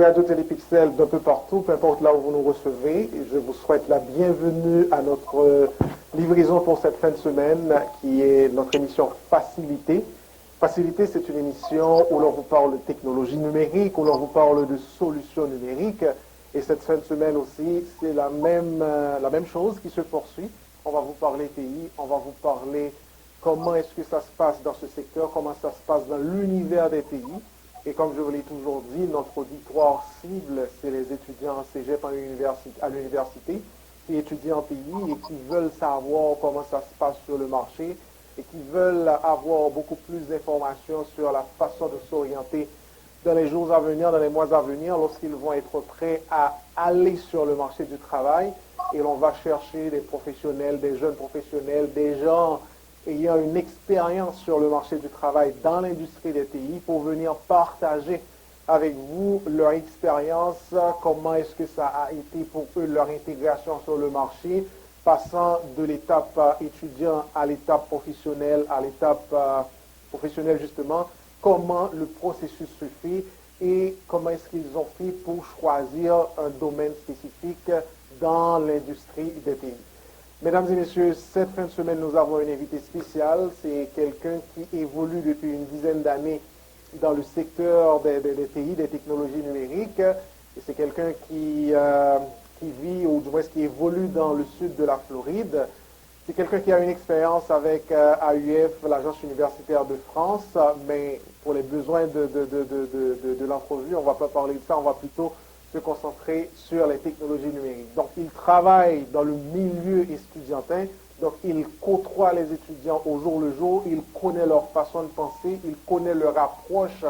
Radio Télépixel d'un peu partout, peu importe là où vous nous recevez. Je vous souhaite la bienvenue à notre livraison pour cette fin de semaine qui est notre émission Facilité. Facilité, c'est une émission où l'on vous parle de technologie numérique, où l'on vous parle de solutions numériques. Et cette fin de semaine aussi, c'est la même chose qui se poursuit. On va vous parler TI, on va vous parler comment est-ce que ça se passe dans ce secteur, comment ça se passe dans l'univers des TI. Et comme je vous l'ai toujours dit, notre auditoire cible, c'est les étudiants en cégep à l'université qui étudient en TI et qui veulent savoir comment ça se passe sur le marché et qui veulent avoir beaucoup plus d'informations sur la façon de s'orienter dans les jours à venir, dans les mois à venir, lorsqu'ils vont être prêts à aller sur le marché du travail. Et l'on va chercher des professionnels, des jeunes professionnels, des gens ayant une expérience sur le marché du travail dans l'industrie des TI pour venir partager avec vous leur expérience, comment est-ce que ça a été pour eux leur intégration sur le marché, passant de l'étape étudiant à l'étape professionnelle, justement, comment le processus se fait et comment est-ce qu'ils ont fait pour choisir un domaine spécifique dans l'industrie des TI. Mesdames et messieurs, cette fin de semaine, nous avons un invité spécial. C'est quelqu'un qui évolue depuis une dizaine d'années dans le secteur des TI, des technologies numériques. Et c'est quelqu'un qui vit, ou du moins qui évolue dans le sud de la Floride. C'est quelqu'un qui a une expérience avec AUF, l'Agence universitaire de France, mais pour les besoins de l'entrevue, on ne va pas parler de ça, on va plutôt se concentrer sur les technologies numériques. Donc, il travaille dans le milieu estudiantin, donc il côtoie les étudiants au jour le jour, il connaît leur façon de penser, il connaît leur approche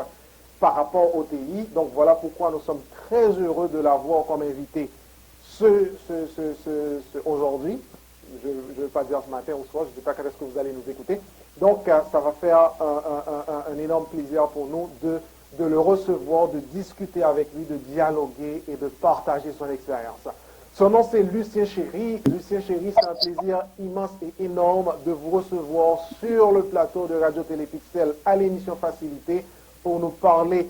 par rapport au TI. Donc, voilà pourquoi nous sommes très heureux de l'avoir comme invité aujourd'hui. Je ne veux pas dire ce matin ou ce soir, je ne sais pas quand est-ce que vous allez nous écouter. Donc, ça va faire un énorme plaisir pour nous de le recevoir, de discuter avec lui, de dialoguer et de partager son expérience. Son nom, c'est Lucien Chéry. Lucien Chéry, c'est un plaisir immense et énorme de vous recevoir sur le plateau de Radio Télépixel à l'émission Facilité pour nous parler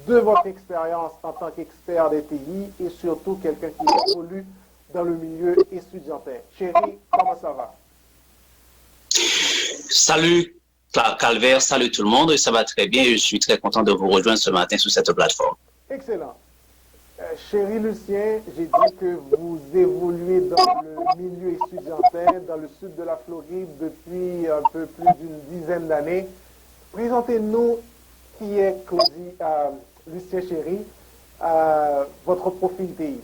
de votre expérience en tant qu'expert des TI et surtout quelqu'un qui évolue dans le milieu estudiantin. Chéry, comment ça va? Salut Calvaire, salut tout le monde, ça va très bien et je suis très content de vous rejoindre ce matin sur cette plateforme. Excellent. Chéry Lucien, j'ai dit que vous évoluez dans le milieu estudiantin, dans le sud de la Floride depuis un peu plus d'une dizaine d'années. Présentez-nous qui est Lucien Chéry, votre profil TI.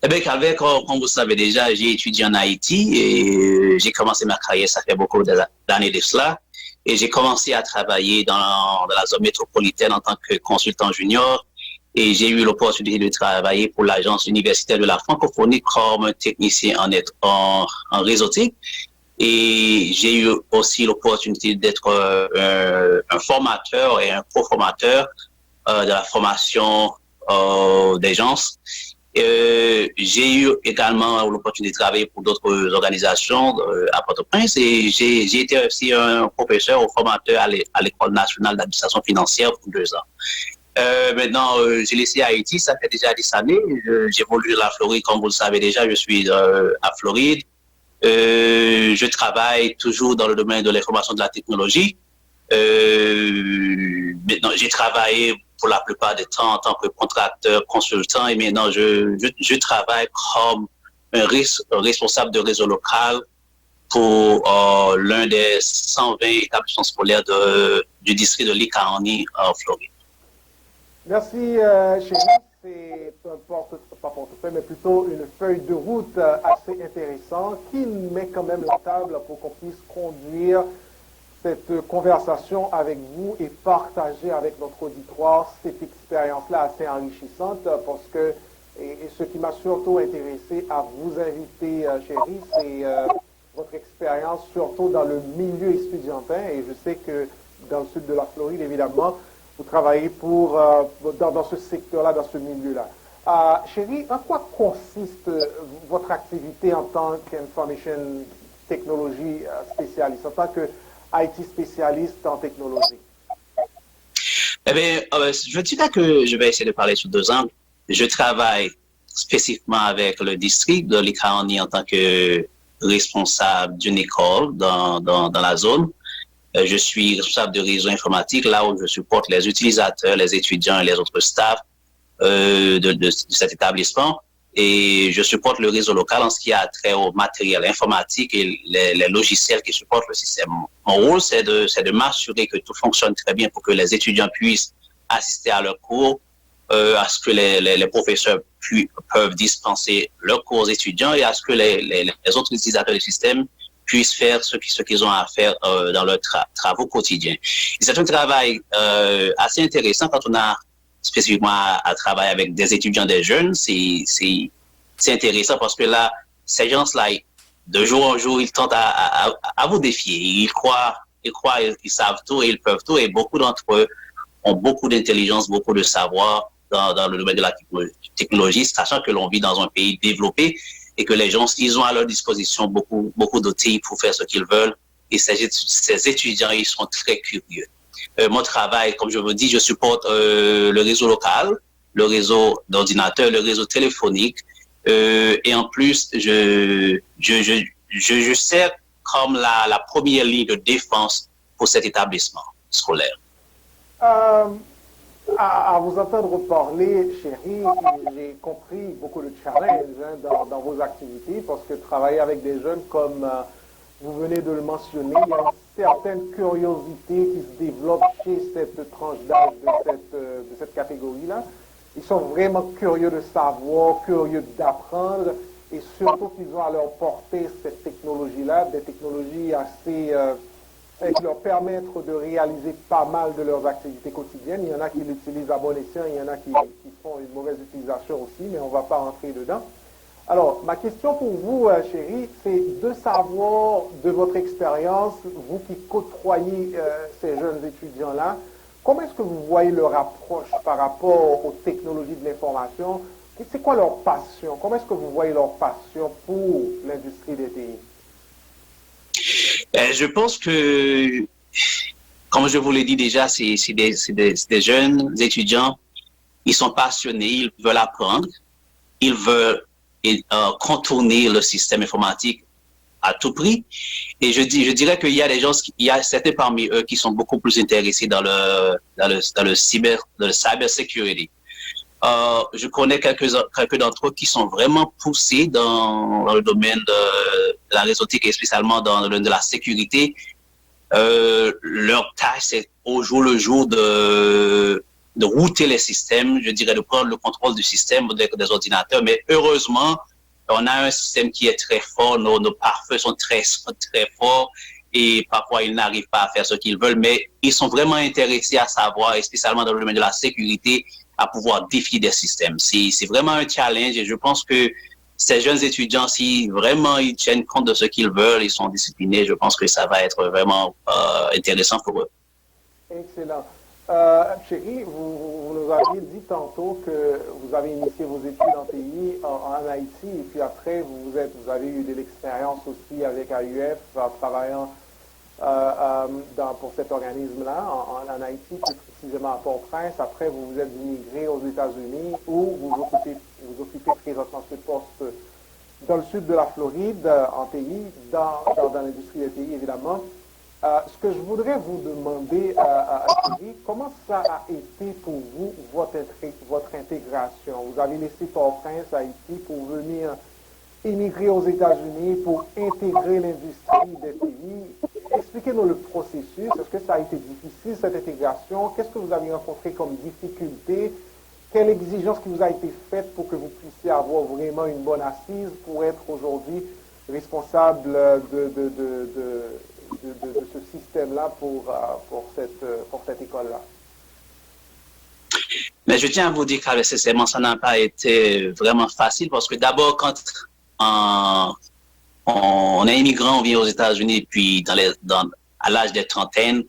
Eh bien, Calvaire, comme vous savez déjà, j'ai étudié en Haïti et j'ai commencé ma carrière, ça fait beaucoup d'années de cela. Et j'ai commencé à travailler dans la zone métropolitaine en tant que consultant junior. Et j'ai eu l'opportunité de travailler pour l'Agence universitaire de la francophonie comme technicien en réseautique. Et j'ai eu aussi l'opportunité d'être un formateur et un co-formateur de la formation des gens. J'ai eu également l'opportunité de travailler pour d'autres organisations à Port-au-Prince et j'ai été aussi un professeur ou formateur à l'École nationale d'administration financière pour 2 ans. Maintenant, j'ai laissé Haïti, ça fait déjà 10 années. J'évolue dans la Floride, comme vous le savez déjà, je suis à Floride. Je travaille toujours dans le domaine de l'information de la technologie. Maintenant, j'ai travaillé pour la plupart du temps en tant que contracteur, consultant, et maintenant je travaille comme un responsable de réseau local pour l'un des 120 établissements scolaires du district de Lee County en Floride. Merci, Chéry. C'est pas portefeuille, mais plutôt une feuille de route assez intéressante qui met quand même la table pour qu'on puisse conduire cette conversation avec vous et partager avec notre auditoire cette expérience-là assez enrichissante parce que et ce qui m'a surtout intéressé à vous inviter, Chéry, c'est votre expérience surtout dans le milieu estudiantin et je sais que dans le sud de la Floride, évidemment, vous travaillez dans ce secteur-là, dans ce milieu-là. Chéry, en quoi consiste votre activité en tant qu'information technology spécialiste, en tant que IT spécialiste en technologie? Eh bien, je dirais que je vais essayer de parler sous deux angles. Je travaille spécifiquement avec le district de l'Icaoni en tant que responsable d'une école dans la zone. Je suis responsable de réseau informatique, là où je supporte les utilisateurs, les étudiants et les autres staffs de cet établissement. Et je supporte le réseau local en ce qui a trait au matériel informatique et les logiciels qui supportent le système. Mon rôle, c'est de m'assurer que tout fonctionne très bien pour que les étudiants puissent assister à leurs cours, à ce que les professeurs peuvent dispenser leurs cours aux étudiants et à ce que les autres utilisateurs du système puissent faire ce qu'ils ont à faire dans leurs travaux quotidiens. Et c'est un travail assez intéressant quand on a spécifiquement à travailler avec des étudiants, des jeunes. C'est intéressant parce que là, ces gens-là, de jour en jour, ils tentent à vous défier. Ils croient, ils savent tout et ils peuvent tout. Et beaucoup d'entre eux ont beaucoup d'intelligence, beaucoup de savoir dans le domaine de la technologie, sachant que l'on vit dans un pays développé et que les gens, ils ont à leur disposition beaucoup d'outils pour faire ce qu'ils veulent. Et ces étudiants, ils sont très curieux. Mon travail, comme je vous dis, je supporte le réseau local, le réseau d'ordinateurs, le réseau téléphonique. Et en plus, je sers comme la première ligne de défense pour cet établissement scolaire. À vous entendre parler, chérie, j'ai compris beaucoup de challenges dans vos activités parce que travailler avec des jeunes comme vous venez de le mentionner, il y a une certaine curiosité qui se développe chez cette tranche d'âge de cette catégorie-là. Ils sont vraiment curieux de savoir, curieux d'apprendre et surtout qu'ils ont à leur portée cette technologie-là, des technologies assez... qui leur permettent de réaliser pas mal de leurs activités quotidiennes. Il y en a qui l'utilisent à bon escient, il y en a qui font une mauvaise utilisation aussi, mais on ne va pas rentrer dedans. Alors, ma question pour vous, chérie, c'est de savoir de votre expérience, vous qui côtoyez ces jeunes étudiants-là, comment est-ce que vous voyez leur approche par rapport aux technologies de l'information? C'est quoi leur passion? Comment est-ce que vous voyez leur passion pour l'industrie des TI? Je pense que, comme je vous l'ai dit déjà, c'est des jeunes étudiants, ils sont passionnés, ils veulent apprendre, ils veulent contourner le système informatique à tout prix. Et je dirais qu'il y a des gens, il y a certains parmi eux qui sont beaucoup plus intéressés dans le cyber security. Je connais quelques d'entre eux qui sont vraiment poussés dans le domaine de la réseautique et spécialement dans le domaine de la sécurité. Leur tâche, c'est au jour le jour de router les systèmes, je dirais de prendre le contrôle du système des ordinateurs. Mais heureusement, on a un système qui est très fort, nos pare-feux sont très forts et parfois ils n'arrivent pas à faire ce qu'ils veulent, mais ils sont vraiment intéressés à savoir, et spécialement dans le domaine de la sécurité, à pouvoir défier des systèmes. C'est vraiment un challenge et je pense que ces jeunes étudiants, si vraiment ils tiennent compte de ce qu'ils veulent, ils sont disciplinés, je pense que ça va être vraiment intéressant pour eux. Excellent. Chérie, vous nous aviez dit tantôt que vous avez initié vos études en TI en Haïti et puis après vous avez eu de l'expérience aussi avec AUF en travaillant pour cet organisme-là en Haïti, plus précisément à Port-au-Prince. Après, vous vous êtes immigré aux États-Unis où vous occupez présentement ce poste dans le sud de la Floride en TI, dans l'industrie des TI évidemment. Ce que je voudrais vous demander, Thierry, comment ça a été pour vous, votre intégration? Vous avez laissé Port-au-Prince, Haïti, pour venir immigrer aux États-Unis, pour intégrer l'industrie des TI. Expliquez-nous le processus. Est-ce que ça a été difficile, cette intégration? Qu'est-ce que vous avez rencontré comme difficulté? Quelle exigence qui vous a été faite pour que vous puissiez avoir vraiment une bonne assise pour être aujourd'hui responsable de ce système-là pour cette école-là? Mais je tiens à vous dire qu'avec sincèrement, ça n'a pas été vraiment facile parce que d'abord, quand on est immigrant, on vient aux États-Unis, puis à l'âge des trentaines,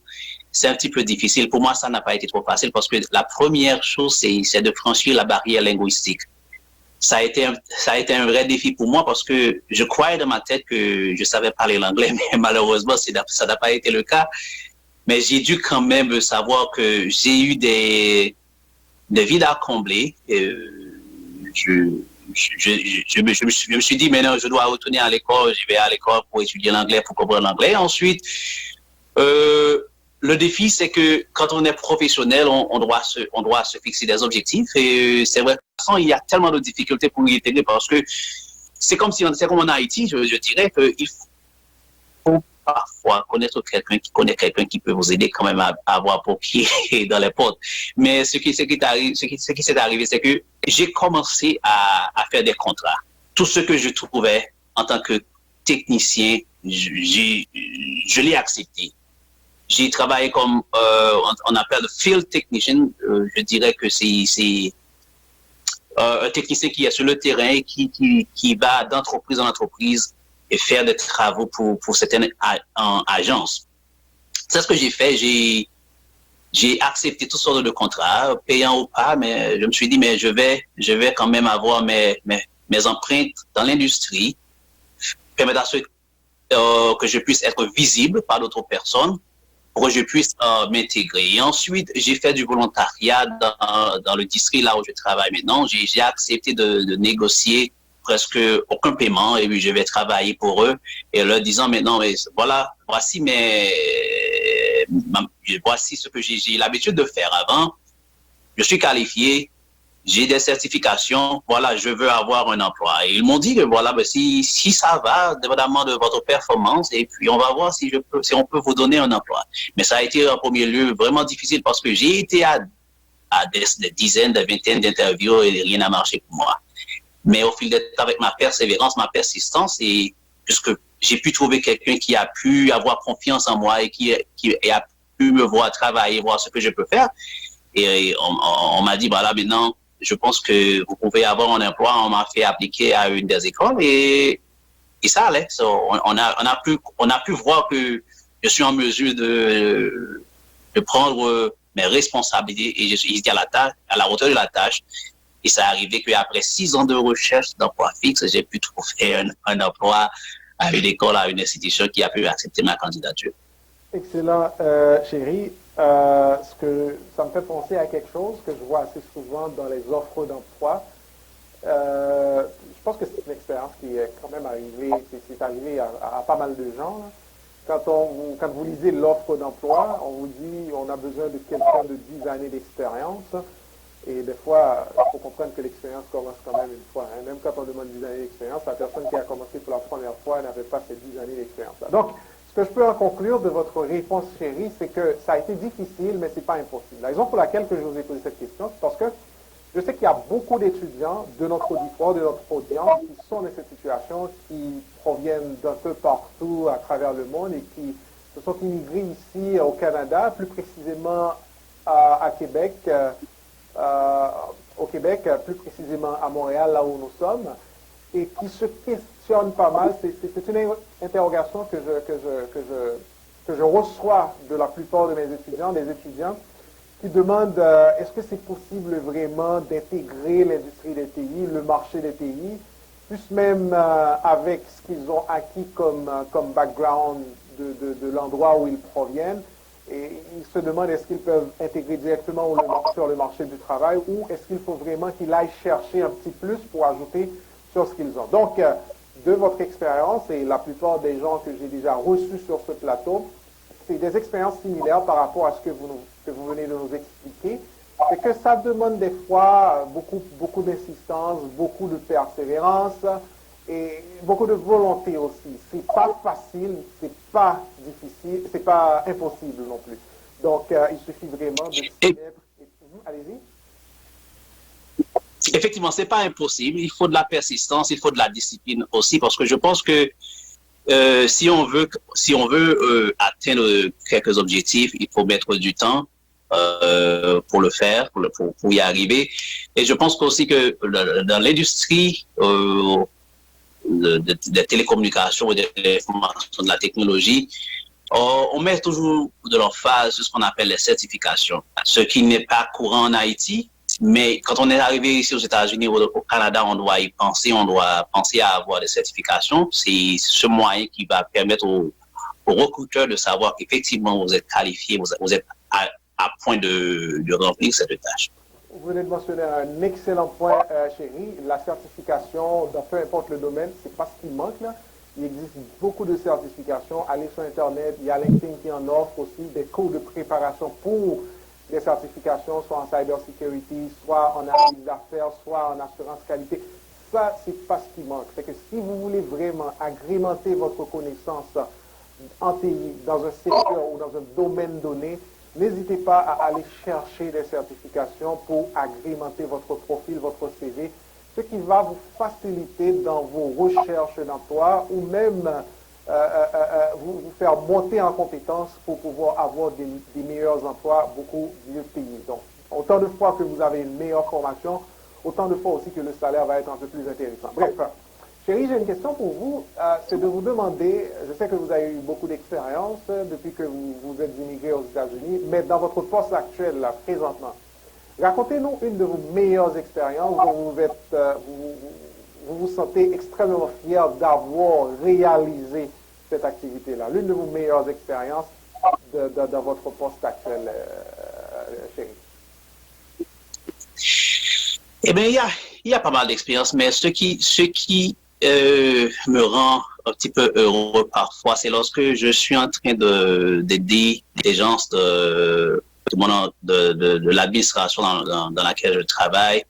c'est un petit peu difficile. Pour moi, ça n'a pas été trop facile parce que la première chose, c'est de franchir la barrière linguistique. Ça a été un vrai défi pour moi parce que je croyais dans ma tête que je savais parler l'anglais, mais malheureusement, ça n'a pas été le cas. mais j'ai dû quand même savoir que j'ai eu des vides à combler. Je me suis dit, maintenant, je dois retourner à l'école, je vais à l'école pour étudier l'anglais, pour comprendre l'anglais. Ensuite, le défi, c'est que quand on est professionnel, on doit se fixer des objectifs. Et c'est vrai, il y a tellement de difficultés pour y intégrer parce que c'est comme en Haïti, je dirais qu'il faut parfois connaître quelqu'un qui connaît quelqu'un qui peut vous aider quand même à avoir pour pied dans les portes. Mais ce qui s'est arrivé, c'est que j'ai commencé à faire des contrats. Tout ce que je trouvais en tant que technicien, je l'ai accepté. J'ai travaillé comme, on appelle field technician. Je dirais que c'est un technicien qui est sur le terrain, qui va d'entreprise en entreprise et faire des travaux pour certaines agences. C'est ce que j'ai fait. J'ai accepté toutes sortes de contrats, payants ou pas, mais je me suis dit, mais je vais quand même avoir mes empreintes dans l'industrie, permettre à ce que je puisse être visible par d'autres personnes, pour que je puisse m'intégrer. Et ensuite, j'ai fait du volontariat dans le district là où je travaille maintenant. J'ai accepté de négocier presque aucun paiement et puis je vais travailler pour eux et leur disant maintenant, voilà, voici ce que j'ai l'habitude de faire avant. Je suis qualifié, j'ai des certifications, voilà, je veux avoir un emploi. Et ils m'ont dit que voilà, si ça va, dépendamment de votre performance, et puis on va voir si on peut vous donner un emploi. Mais ça a été en premier lieu vraiment difficile parce que j'ai été à des dizaines, des vingtaines d'interviews et rien n'a marché pour moi. Mais au fil du temps, avec ma persévérance, ma persistance, et puisque j'ai pu trouver quelqu'un qui a pu avoir confiance en moi et qui a pu me voir travailler, voir ce que je peux faire, et on m'a dit, voilà, maintenant, je pense que vous pouvez avoir un emploi. On m'a fait appliquer à une des écoles et ça allait. On a pu voir que je suis en mesure de prendre mes responsabilités et je suis à la hauteur de la tâche. Et ça arrivé qu'après 6 ans de recherche d'emploi fixe, j'ai pu trouver un emploi à une école, à une institution qui a pu accepter ma candidature. Excellent, chéri. Ça me fait penser à quelque chose que je vois assez souvent dans les offres d'emploi. Je pense que c'est une expérience qui est quand même arrivée, c'est arrivé à pas mal de gens. Quand vous lisez l'offre d'emploi, on vous dit on a besoin de quelqu'un de 10 années d'expérience. Et des fois, il faut comprendre que l'expérience commence quand même une fois. Même quand on demande 10 années d'expérience, la personne qui a commencé pour la première fois n'avait pas ces 10 années d'expérience. Donc, ce que je peux en conclure de votre réponse, chérie, c'est que ça a été difficile, mais ce n'est pas impossible. La raison pour laquelle je vous ai posé cette question, c'est parce que je sais qu'il y a beaucoup d'étudiants de notre auditoire, de notre audience, qui sont dans cette situation, qui proviennent d'un peu partout à travers le monde et qui se sont immigrés ici au Canada, plus précisément à Québec, plus précisément à Montréal, là où nous sommes, et qui se questionnent pas mal. C'est une interrogation que je reçois de la plupart de mes étudiants, des étudiants qui demandent est-ce que c'est possible vraiment d'intégrer l'industrie des TI, le marché des TI, plus même avec ce qu'ils ont acquis comme background de l'endroit où ils proviennent. Et ils se demandent est-ce qu'ils peuvent intégrer directement sur le marché du travail ou est-ce qu'il faut vraiment qu'ils aillent chercher un petit plus pour ajouter sur ce qu'ils ont. Donc, de votre expérience et la plupart des gens que j'ai déjà reçus sur ce plateau, c'est des expériences similaires par rapport à ce que vous venez de nous expliquer. C'est que ça demande des fois beaucoup d'insistance, beaucoup de persévérance et beaucoup de volonté aussi. C'est pas facile, c'est pas difficile, c'est pas impossible non plus. Donc, il suffit vraiment de s'y mettre. Allez-y. Effectivement, c'est pas impossible. Il faut de la persistance, il faut de la discipline aussi, parce que je pense que si on veut atteindre quelques objectifs, il faut mettre du temps pour le faire, pour y arriver. Et je pense aussi que dans l'industrie des télécommunications et de l'information, de la technologie, on met toujours de l'emphase sur ce qu'on appelle les certifications, ce qui n'est pas courant en Haïti. Mais quand on est arrivé ici aux États-Unis, au Canada, on doit y penser, on doit penser à avoir des certifications. C'est ce moyen qui va permettre aux aux recruteurs de savoir qu'effectivement vous êtes qualifié, vous êtes à point de remplir cette tâche. Vous venez de mentionner un excellent point, chéri. La certification, dans peu importe le domaine, c'est pas ce qui manque là. Il existe beaucoup de certifications. Allez sur Internet, il y a LinkedIn qui en offre aussi des cours de préparation pour les certifications, soit en cybersecurity, soit en analyse d'affaires, soit en assurance qualité. Ça, c'est pas ce qui manque. C'est que si vous voulez vraiment agrémenter votre connaissance en TI dans un secteur ou dans un domaine donné, n'hésitez pas à aller chercher des certifications pour agrémenter votre profil, votre CV, ce qui va vous faciliter dans vos recherches d'emploi ou même vous faire monter en compétences pour pouvoir avoir des meilleurs emplois beaucoup mieux payés. Donc, autant de fois que vous avez une meilleure formation, autant de fois aussi que le salaire va être un peu plus intéressant. Bref, chérie, j'ai une question pour vous. C'est de vous demander, je sais que vous avez eu beaucoup d'expérience depuis que vous êtes immigré aux États-Unis, mais dans votre poste actuel, là, présentement, racontez-nous une de vos meilleures expériences dont vous vous sentez extrêmement fier d'avoir réalisé cette activité-là. L'une de vos meilleures expériences dans votre poste actuel, chérie. Eh bien, il y a pas mal d'expériences, mais ce qui me rend un petit peu heureux parfois, c'est lorsque je suis en train d'aider des gens de l'administration dans laquelle je travaille.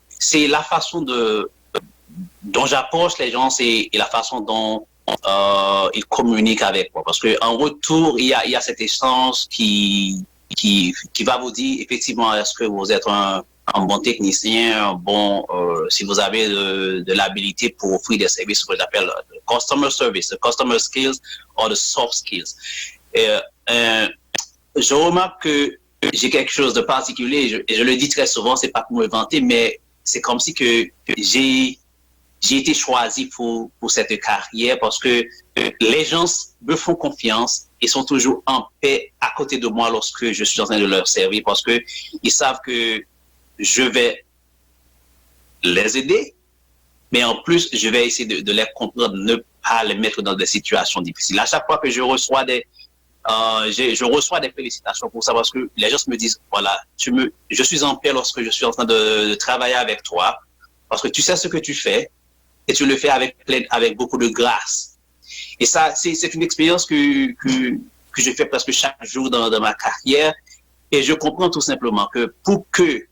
C'est la façon dont j'approche les gens et la façon dont ils communiquent avec moi. Parce qu'en retour, il y a cet échange qui va vous dire effectivement est-ce que vous êtes un bon technicien, si vous avez de l'habilité pour offrir des services, ce que j'appelle customer service, the customer skills or the soft skills. Et, je remarque que j'ai quelque chose de particulier, et je le dis très souvent, c'est pas pour me vanter, mais c'est comme si que j'ai été choisi pour cette carrière parce que les gens me font confiance et sont toujours en paix à côté de moi lorsque je suis en train de leur servir parce que ils savent que je vais les aider, mais en plus, je vais essayer de les comprendre, ne pas les mettre dans des situations difficiles. À chaque fois que je reçois je reçois des félicitations pour ça parce que les gens me disent, voilà, je suis en paix lorsque je suis en train de travailler avec toi parce que tu sais ce que tu fais et tu le fais avec beaucoup de grâce. Et ça, c'est une expérience que je fais presque chaque jour dans ma carrière et je comprends tout simplement que pour que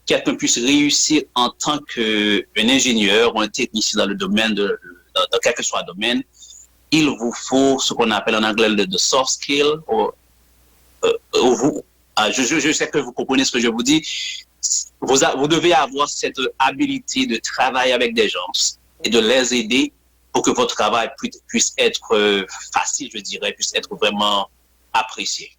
quelqu'un puisse réussir en tant qu'un ingénieur ou un technicien dans le domaine, dans quel que soit le domaine, il vous faut ce qu'on appelle en anglais de soft skill. Je sais que vous comprenez ce que je vous dis. Vous devez avoir cette habilité de travailler avec des gens et de les aider pour que votre travail puisse être facile, je dirais, puisse être vraiment apprécié.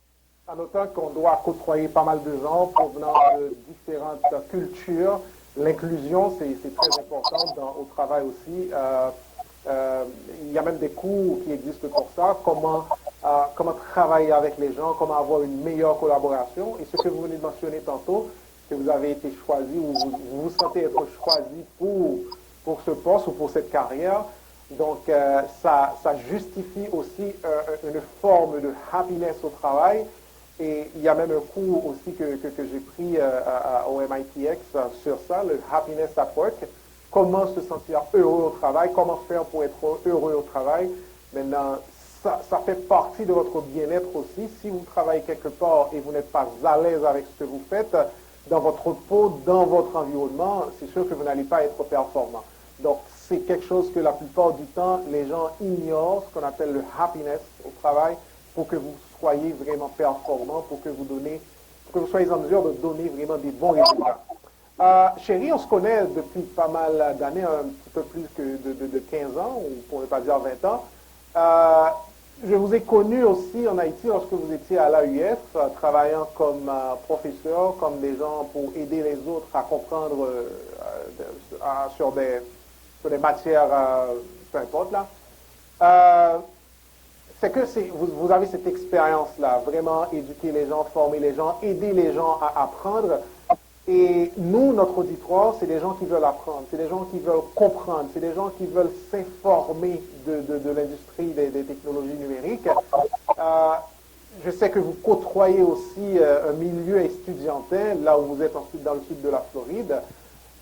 En notant qu'on doit côtoyer pas mal de gens provenant de différentes cultures, l'inclusion, c'est très important au travail aussi. Il y a même des cours qui existent pour ça, comment travailler avec les gens, comment avoir une meilleure collaboration. Et ce que vous venez de mentionner tantôt, que vous avez été choisi ou vous vous sentez être choisi pour ce poste ou pour cette carrière. Donc, ça justifie aussi une forme de happiness au travail. Et il y a même un cours aussi que j'ai pris au MITx sur ça, le Happiness at Work. Comment se sentir heureux au travail, comment faire pour être heureux au travail. Maintenant, ça fait partie de votre bien-être aussi. Si vous travaillez quelque part et vous n'êtes pas à l'aise avec ce que vous faites, dans votre peau, dans votre environnement, c'est sûr que vous n'allez pas être performant. Donc, c'est quelque chose que la plupart du temps, les gens ignorent, ce qu'on appelle le happiness au travail, pour que vous soyez vraiment performant, pour que vous soyez en mesure de donner vraiment des bons résultats. Chérie, on se connaît depuis pas mal d'années, un petit peu plus que de 15 ans, ou pour ne pas dire 20 ans. Je vous ai connu aussi en Haïti lorsque vous étiez à l'AUF, travaillant comme professeur, comme des gens pour aider les autres à comprendre sur des matières, peu importe là. C'est que vous avez cette expérience-là, vraiment éduquer les gens, former les gens, aider les gens à apprendre. Et nous, notre auditoire, c'est des gens qui veulent apprendre, c'est des gens qui veulent comprendre, c'est des gens qui veulent s'informer de l'industrie des technologies numériques. Je sais que vous côtoyez aussi un milieu estudiantin, là où vous êtes ensuite dans le sud de la Floride.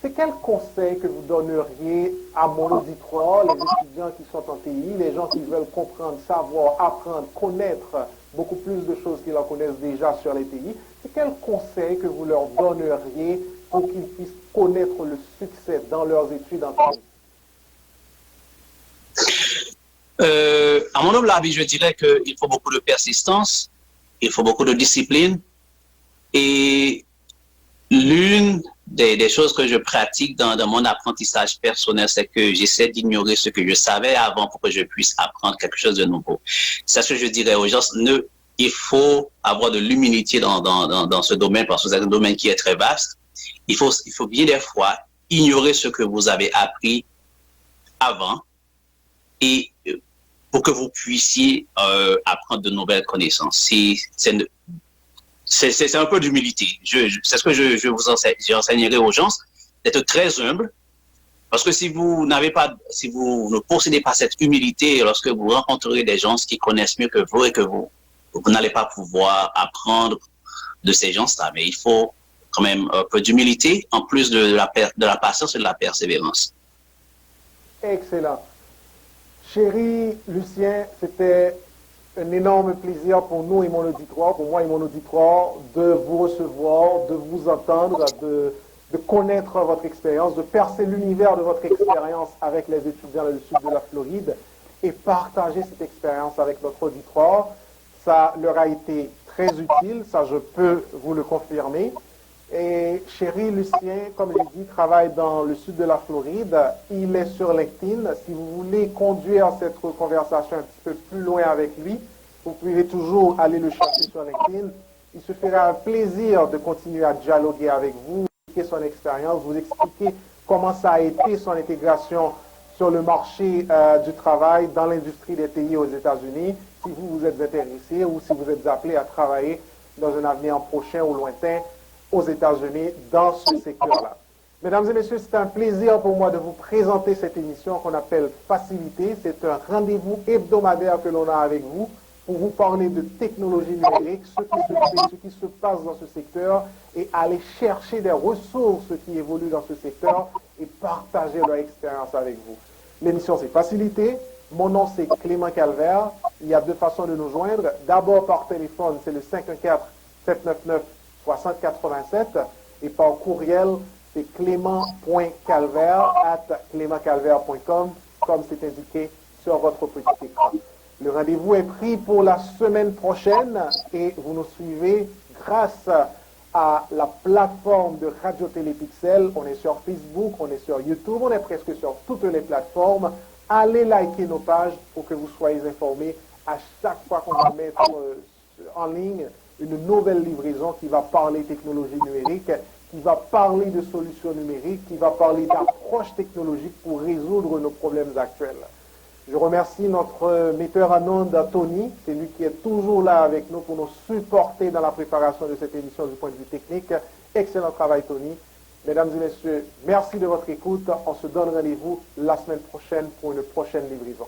C'est quel conseil que vous donneriez à mon auditoire, les étudiants qui sont en TI, les gens qui veulent comprendre, savoir, apprendre, connaître beaucoup plus de choses qu'ils en connaissent déjà sur les TI? C'est quel conseil que vous leur donneriez pour qu'ils puissent connaître le succès dans leurs études en TI? À mon humble avis, je dirais qu'il faut beaucoup de persistance, il faut beaucoup de discipline. Et l'une des choses que je pratique dans mon apprentissage personnel, c'est que j'essaie d'ignorer ce que je savais avant pour que je puisse apprendre quelque chose de nouveau. C'est ce que je dirais aux gens. Il faut avoir de l'humilité dans ce domaine, parce que c'est un domaine qui est très vaste. Il faut bien des fois ignorer ce que vous avez appris avant et pour que vous puissiez apprendre de nouvelles connaissances. C'est un peu d'humilité. C'est ce que j'enseignerai aux gens, d'être très humble, parce que si vous ne possédez pas cette humilité, lorsque vous rencontrerez des gens qui connaissent mieux que vous et que vous n'allez pas pouvoir apprendre de ces gens-là. Mais il faut quand même un peu d'humilité, en plus de la patience et de la persévérance. Excellent. Chéri Lucien, c'était un énorme plaisir pour nous et mon auditoire, pour moi et mon auditoire, de vous recevoir, de vous entendre, de connaître votre expérience, de percer l'univers de votre expérience avec les étudiants du sud de la Floride et partager cette expérience avec notre auditoire. Ça leur a été très utile, ça je peux vous le confirmer. Et chéri Lucien, comme j'ai dit, travaille dans le sud de la Floride. Il est sur LinkedIn. Si vous voulez conduire cette conversation un petit peu plus loin avec lui, vous pouvez toujours aller le chercher sur LinkedIn. Il se fera un plaisir de continuer à dialoguer avec vous, expliquer son expérience, vous expliquer comment ça a été son intégration sur le marché du travail dans l'industrie des TI aux États-Unis, si vous êtes intéressé ou si vous êtes appelé à travailler dans un avenir prochain ou lointain aux États-Unis dans ce secteur-là. Mesdames et messieurs, c'est un plaisir pour moi de vous présenter cette émission qu'on appelle Facilité. C'est un rendez-vous hebdomadaire que l'on a avec vous pour vous parler de technologie numérique, ce qui se fait, ce qui se passe dans ce secteur et aller chercher des ressources qui évoluent dans ce secteur et partager leur expérience avec vous. L'émission, c'est Facilité. Mon nom, c'est Clément Calvaire. Il y a deux façons de nous joindre. D'abord par téléphone, c'est le 514-799-6087 et par courriel, c'est clément.calvaire@clémentcalvaire.com, comme c'est indiqué sur votre petit écran. Le rendez-vous est pris pour la semaine prochaine et vous nous suivez grâce à la plateforme de Radio Télépixel. On est sur Facebook, on est sur YouTube, on est presque sur toutes les plateformes. Allez liker nos pages pour que vous soyez informés à chaque fois qu'on va mettre en ligne une nouvelle livraison qui va parler technologie numérique, qui va parler de solutions numériques, qui va parler d'approches technologiques pour résoudre nos problèmes actuels. Je remercie notre metteur en ondes, Tony. C'est lui qui est toujours là avec nous pour nous supporter dans la préparation de cette émission du point de vue technique. Excellent travail, Tony. Mesdames et messieurs, merci de votre écoute. On se donne rendez-vous la semaine prochaine pour une prochaine livraison.